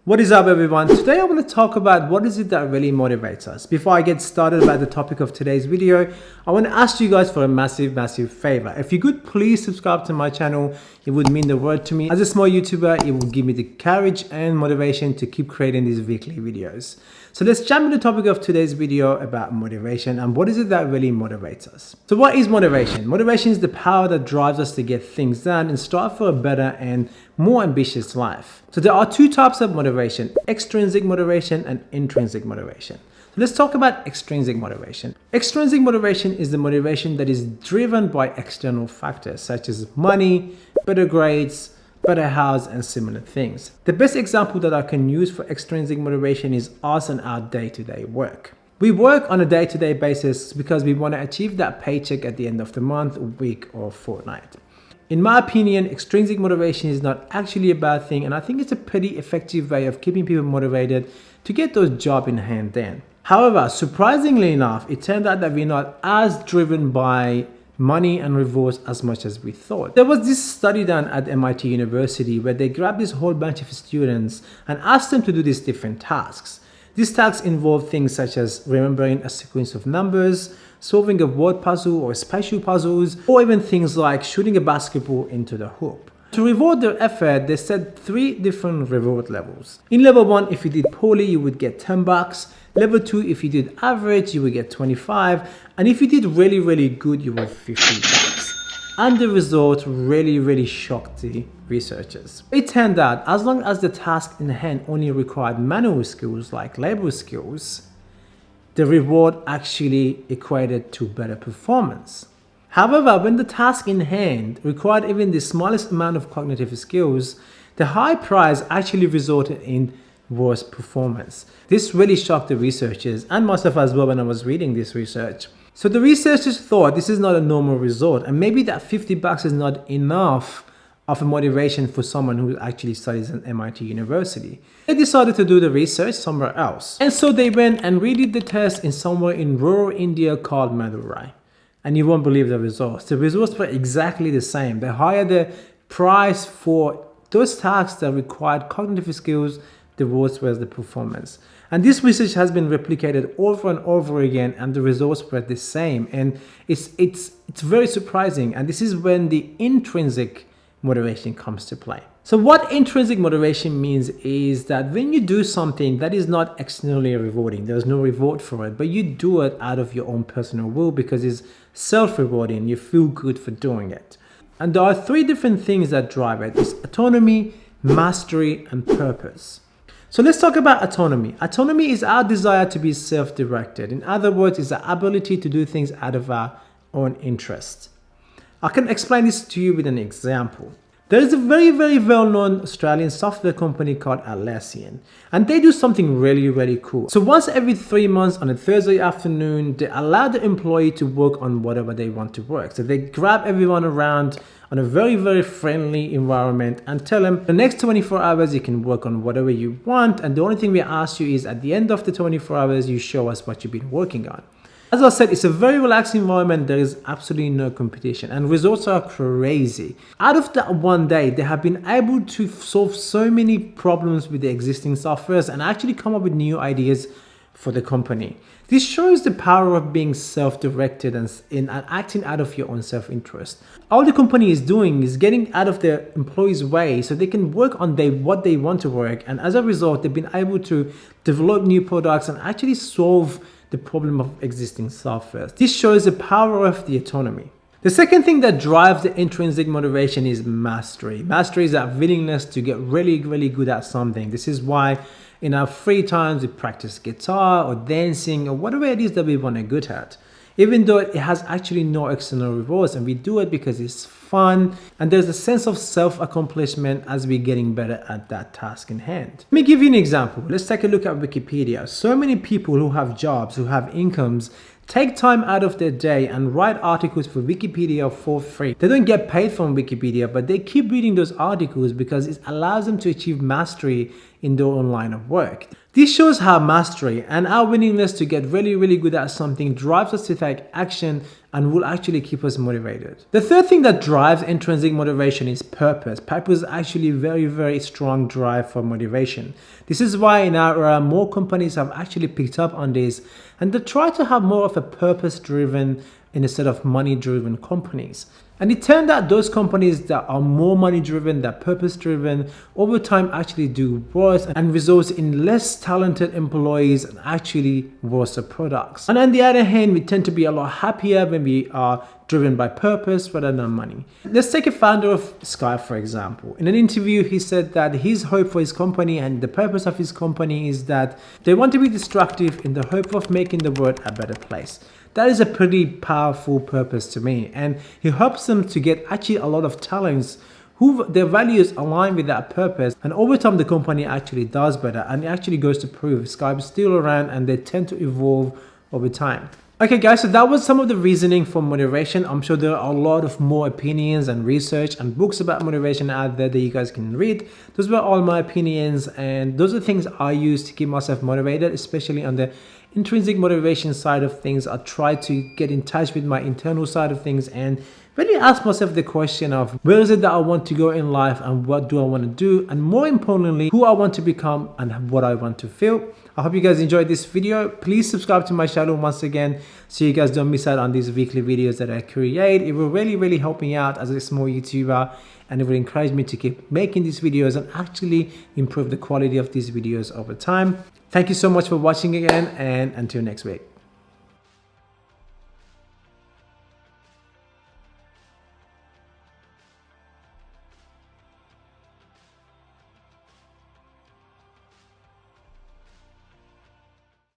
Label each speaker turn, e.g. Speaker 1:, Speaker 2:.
Speaker 1: What is up, everyone? Today I want to talk about what is it that really motivates us. Before I get started about the topic of today's video, I want to ask you guys for a massive favor. If you could please subscribe to my channel, it would mean the world to me. As a small YouTuber, it will give me the courage and motivation to keep creating these weekly videos. So let's jump into the topic of today's video about motivation and what is it that really motivates us. So what is motivation? Motivation is the power that drives us to get things done and strive for a better and more ambitious life. So there are two types of motivation: extrinsic motivation and intrinsic motivation. So let's talk about extrinsic motivation. Extrinsic motivation is the motivation that is driven by external factors such as money, better grades, better house, and similar things. The best example that I can use for extrinsic motivation is us and our day-to-day work. We work on a day-to-day basis because we want to achieve that paycheck at the end of the month, week, or fortnight. In my opinion, extrinsic motivation is not actually a bad thing, and I think it's a pretty effective way of keeping people motivated to get those jobs in hand then. However, surprisingly enough, it turned out that we're not as driven by money and rewards as much as we thought. There was this study done at MIT University where they grabbed this whole bunch of students and asked them to do these different tasks. These tasks involve things such as remembering a sequence of numbers, solving a word puzzle or spatial puzzles, or even things like shooting a basketball into the hoop. To reward their effort, they set 3 different reward levels. In level 1, if you did poorly, you would get $10. Level 2, if you did average, you would get 25. And if you did really good, you would $50. And the result really shocked the researchers. It turned out, as long as the task in hand only required manual skills like labor skills, the reward actually equated to better performance. However, when the task in hand required even the smallest amount of cognitive skills, the high price actually resulted in worse performance. This really shocked the researchers and myself as well when I was reading this research. So the researchers thought this is not a normal result, and maybe that $50 is not enough of a motivation for someone who actually studies at MIT University. They decided to do the research somewhere else. And so they went and redid the test in somewhere in rural India called Madurai. And you won't believe the results. The results were exactly the same. The higher the price for those tasks that required cognitive skills, the worse was the performance. And this research has been replicated over and over again, and the results were the same. And it's very surprising. And this is when the intrinsic motivation comes to play. So what intrinsic motivation means is that when you do something that is not externally rewarding, there's no reward for it, but you do it out of your own personal will because it's self-rewarding, you feel good for doing it. And there are 3 different things that drive it. It's autonomy, mastery, and purpose. So let's talk about autonomy. Autonomy is our desire to be self-directed. In other words, it's the ability to do things out of our own interest. I can explain this to you with an example. There is a very well-known Australian software company called Atlassian, and they do something really cool. So once every 3 months on a Thursday afternoon, they allow the employee to work on whatever they want to work. So they grab everyone around on a very friendly environment and tell them the next 24 hours you can work on whatever you want, and the only thing we ask you is at the end of the 24 hours you show us what you've been working on. As I said, it's a very relaxed environment. There is absolutely no competition and results are crazy. Out of that one day, they have been able to solve so many problems with the existing softwares and actually come up with new ideas for the company. This shows the power of being self-directed and acting out of your own self-interest. All the company is doing is getting out of their employees' way so they can work on what they want to work, and as a result, they've been able to develop new products and actually solve the problem of existing software. This shows the power of the autonomy. The second thing that drives the intrinsic motivation is mastery. Mastery is that willingness to get really good at something. This is why in our free times we practice guitar or dancing or whatever it is that we want to be good at. Even though it has actually no external rewards, and we do it because it's fun and there's a sense of self-accomplishment as we're getting better at that task in hand. Let me give you an example. Let's take a look at Wikipedia. So many people who have jobs, who have incomes, take time out of their day and write articles for Wikipedia for free. They don't get paid from Wikipedia, but they keep reading those articles because it allows them to achieve mastery in their own line of work. This shows how mastery and our willingness to get really good at something drives us to take action and will actually keep us motivated. The third thing that drives intrinsic motivation is purpose. Purpose is actually very strong drive for motivation. This is why in our era, more companies have actually picked up on this and they try to have more of a purpose-driven instead of money-driven companies. And it turned out those companies that are more money-driven, that purpose-driven, over time actually do worse and results in less talented employees and actually worse products. And on the other hand, we tend to be a lot happier when we are driven by purpose rather than money. Let's take a founder of Skype, for example. In an interview, he said that his hope for his company and the purpose of his company is that they want to be destructive in the hope of making the world a better place. That is a pretty powerful purpose to me, and he hopes them to get actually a lot of talents who their values align with that purpose, and over time the company actually does better and it actually goes to prove Skype is still around and they tend to evolve over time. Okay guys, so that was some of the reasoning for motivation. I'm sure there are a lot of more opinions and research and books about motivation out there that you guys can read. Those were all my opinions and those are things I use to keep myself motivated, especially on the intrinsic motivation side of things. I try to get in touch with my internal side of things and really ask myself the question of where is it that I want to go in life and what do I want to do, and more importantly, who I want to become and what I want to feel. I hope you guys enjoyed this video. Please subscribe to my channel once again so you guys don't miss out on these weekly videos that I create. It will really help me out as a small YouTuber, and it will encourage me to keep making these videos and actually improve the quality of these videos over time. Thank you so much for watching again, and until next week.